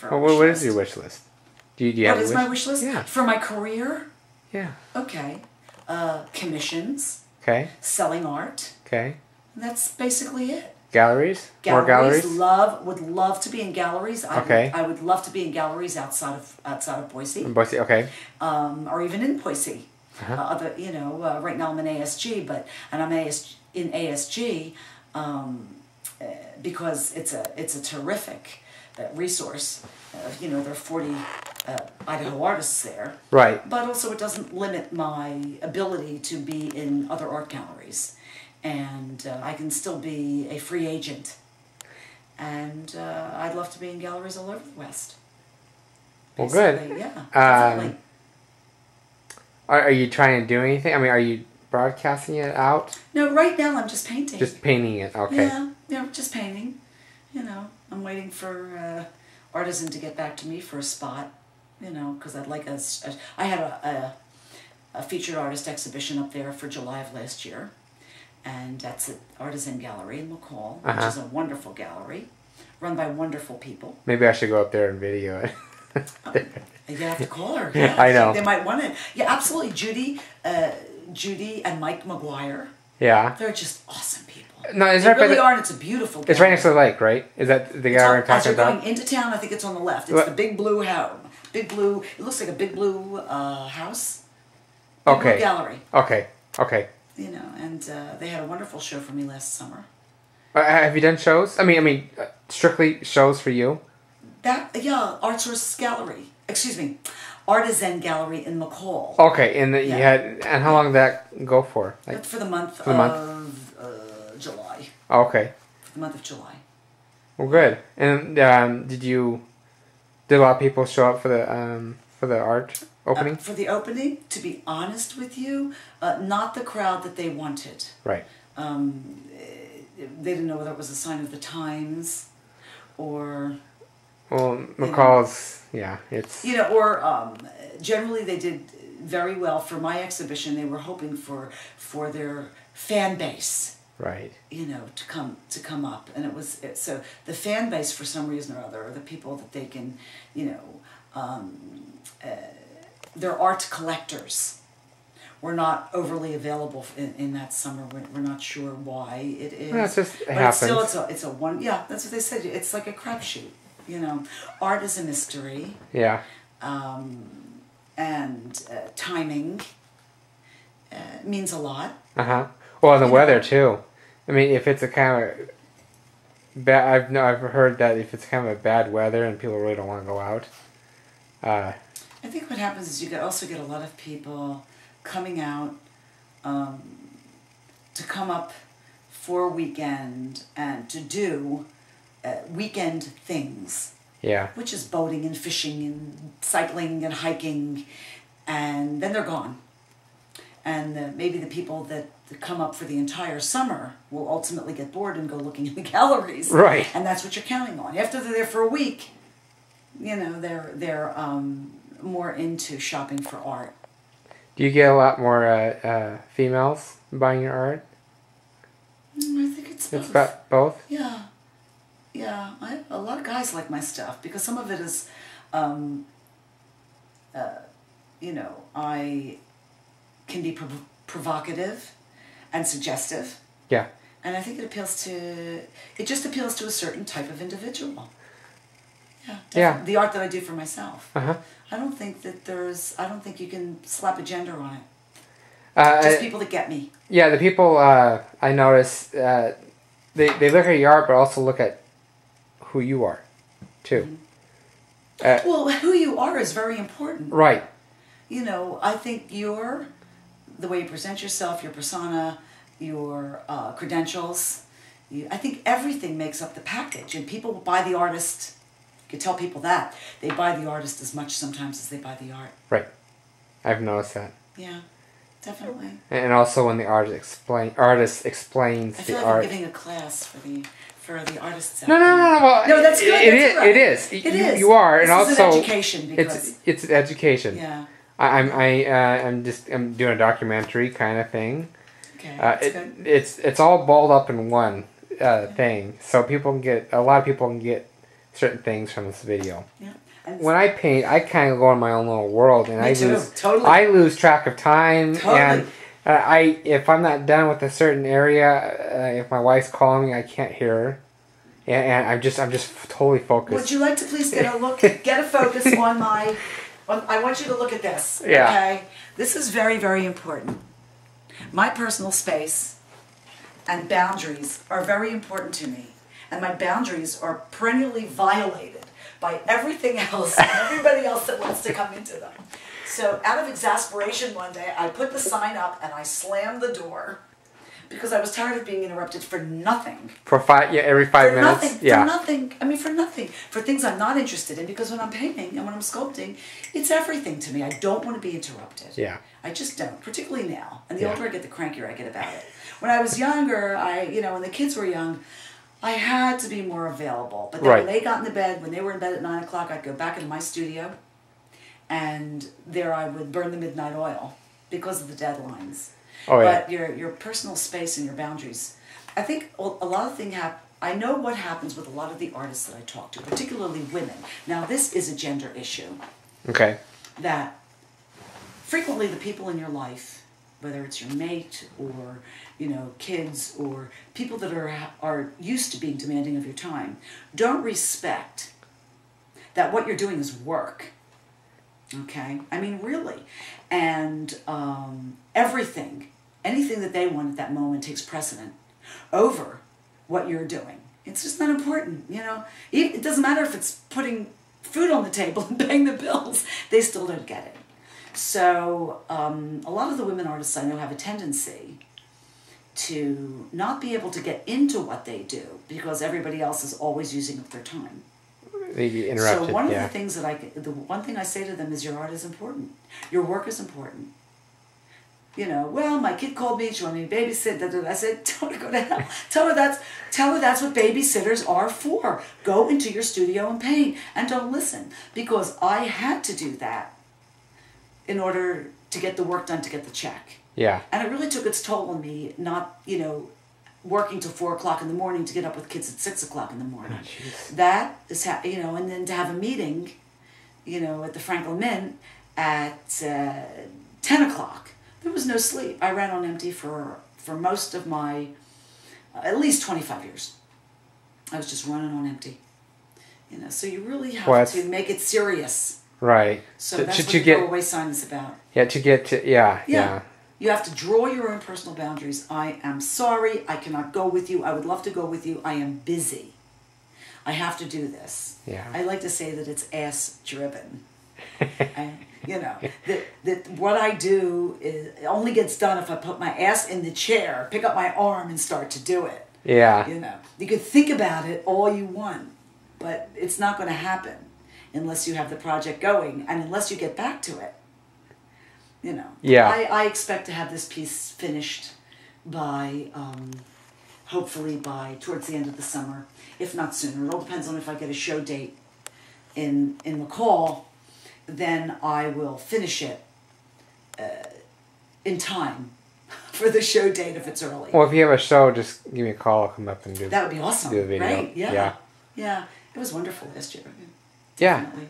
for Well, a wish what list. is your wish list? Do you have What a is wish? my wish list? Yeah. For my career? Yeah. Okay. Commissions. Okay. Selling art. Okay. And that's basically it. Galleries? More galleries? Would love to be in galleries. I would love to be in galleries outside of Boise. In Boise, okay. Or even in Boise. Uh-huh. Right now I'm in ASG, and I'm in ASG because it's a terrific resource. There are 40 Idaho artists there. Right. But also it doesn't limit my ability to be in other art galleries. And I can still be a free agent. And I'd love to be in galleries all over the West. Well, good. Yeah, definitely. Are you trying to do anything? I mean, are you broadcasting it out? No, right now I'm just painting. Just painting it, okay. Yeah, just painting. I'm waiting for Artisan to get back to me for a spot. Because I'd like I had a featured artist exhibition up there for July of last year. And that's at Artisan Gallery in McCall, which is a wonderful gallery, run by wonderful people. Maybe I should go up there and video it. You have to call her. Yeah, I know. They might want it. Yeah, absolutely. Judy and Mike McGuire. Yeah. They're just awesome people. No, is they that really are, and it's a beautiful gallery. It's right next to the lake, right? Is that the gallery I'm As talking you're about? going into town, I think it's on the left. It's the big blue house. It looks like a big blue house. Big blue gallery. Okay. And they had a wonderful show for me last summer. Have you done shows? I mean, strictly shows for you? Art Source Gallery. Excuse me, Artisan Gallery in McCall. Okay, and how long did that go for? Like, for the month of July. Okay. For the month of July. Well, good. And did a lot of people show up for the art opening? For the opening, to be honest with you, not the crowd that they wanted. Right. They didn't know whether it was a sign of the times, or. Well, McCall's, it's. Or generally they did very well for my exhibition. They were hoping for their fan base. Right. To come up, and so the fan base for some reason or other are the people that they can, they're art collectors. We're not overly available in that summer. We're not sure why it is. Well, it happens. Still, it's a one. Yeah, that's what they said. It's like a crapshoot. Art is a mystery. Yeah. And timing means a lot. Well, and the weather too. I mean, if it's a kind of bad, I've heard that if it's kind of a bad weather and people really don't want to go out. I think what happens is you also get a lot of people coming out to come up for a weekend and to do weekend things. Yeah. Which is boating and fishing and cycling and hiking, and then they're gone. And maybe the people that come up for the entire summer will ultimately get bored and go looking in the galleries. Right. And that's what you're counting on. After they're there for a week, they're more into shopping for art. Do you get a lot more females buying your art? I think it's both. It's about both? Yeah. Yeah, a lot of guys like my stuff because some of it is, I can be provocative and suggestive. Yeah. And I think it just appeals to a certain type of individual. Yeah. Yeah. The art that I do for myself. Uh-huh. I don't think you can slap a gender on it. Just people that get me. Yeah, the people I notice, they look at your art but also look at who you are, too. Mm-hmm. Well, who you are is very important. Right. I think the way you present yourself, your persona, your credentials, I think everything makes up the package. And people buy the artist, you can tell people that. They buy the artist as much sometimes as they buy the art. Right. I've noticed that. Yeah, definitely. And also when the artist explains I feel the like art. I'm giving a class for the artists. No. Well, no, that's good. It is. It is. You are, and this also is an education because it's an education. Yeah. I'm doing a documentary kind of thing. Okay. That's good. It's all balled up in one thing, so a lot of people can get certain things from this video. Yeah. And When I paint, I kind of go in my own little world, and Totally. I lose track of time. Totally. And if I'm not done with a certain area, if my wife's calling me, I can't hear her, and I'm just totally focused. Would you like to please get a focus on my? I want you to look at this. Yeah. Okay. This is very, very important. My personal space and boundaries are very important to me, and my boundaries are perennially violated by everything else and everybody else that wants to come into them. So out of exasperation one day, I put the sign up and I slammed the door because I was tired of being interrupted for nothing. Every 5 minutes? Nothing, yeah. For nothing. I mean, for nothing. For things I'm not interested in, because when I'm painting and when I'm sculpting, it's everything to me. I don't want to be interrupted. Yeah. I just don't, particularly now. And the older I get, the crankier I get about it. When I was younger, when the kids were young, I had to be more available. But then when they got into bed, when they were in bed at 9 o'clock, I'd go back into my studio, and there I would burn the midnight oil because of the deadlines. Oh, yeah. But your personal space and your boundaries. I think a lot of things happen. I know what happens with a lot of the artists that I talk to, particularly women. Now, this is a gender issue. Okay. That frequently the people in your life, whether it's your mate or kids or people that are used to being demanding of your time, don't respect that what you're doing is work. Okay? I mean, really. And anything that they want at that moment takes precedent over what you're doing. It's just not important, It doesn't matter if it's putting food on the table and paying the bills. They still don't get it. So a lot of the women artists I know have a tendency to not be able to get into what they do because everybody else is always using up their time. They get interrupted. So one of the things the one thing I say to them is your art is important. Your work is important. Well, my kid called me, she wanted me to babysit. I said, tell her to go to hell. Tell her that's what babysitters are for. Go into your studio and paint, and don't listen. Because I had to do that in order to get the work done to get the check. Yeah. And it really took its toll on me, not, working till 4 o'clock in the morning to get up with kids at 6 o'clock in the morning. Oh, that is, and then to have a meeting, at the Franklin Mint at 10 o'clock. There was no sleep. I ran on empty for most of my, at least 25 years. I was just running on empty. So you really have to make it serious. Right. So that's what the throwaway sign is about. Yeah, to get to, yeah. You have to draw your own personal boundaries. I am sorry, I cannot go with you. I would love to go with you. I am busy. I have to do this. Yeah. I like to say that it's ass-driven. That what I do it only gets done if I put my ass in the chair, pick up my arm, and start to do it. Yeah. You can think about it all you want, but it's not going to happen unless you have the project going and unless you get back to it. Yeah. I expect to have this piece finished by, hopefully towards the end of the summer, if not sooner. It all depends on if I get a show date in McCall, then I will finish it in time for the show date if it's early. Well, if you have a show, just give me a call. I'll come up and do that would be awesome. Do a video. Right? Yeah. It was wonderful last year. Yeah. Definitely.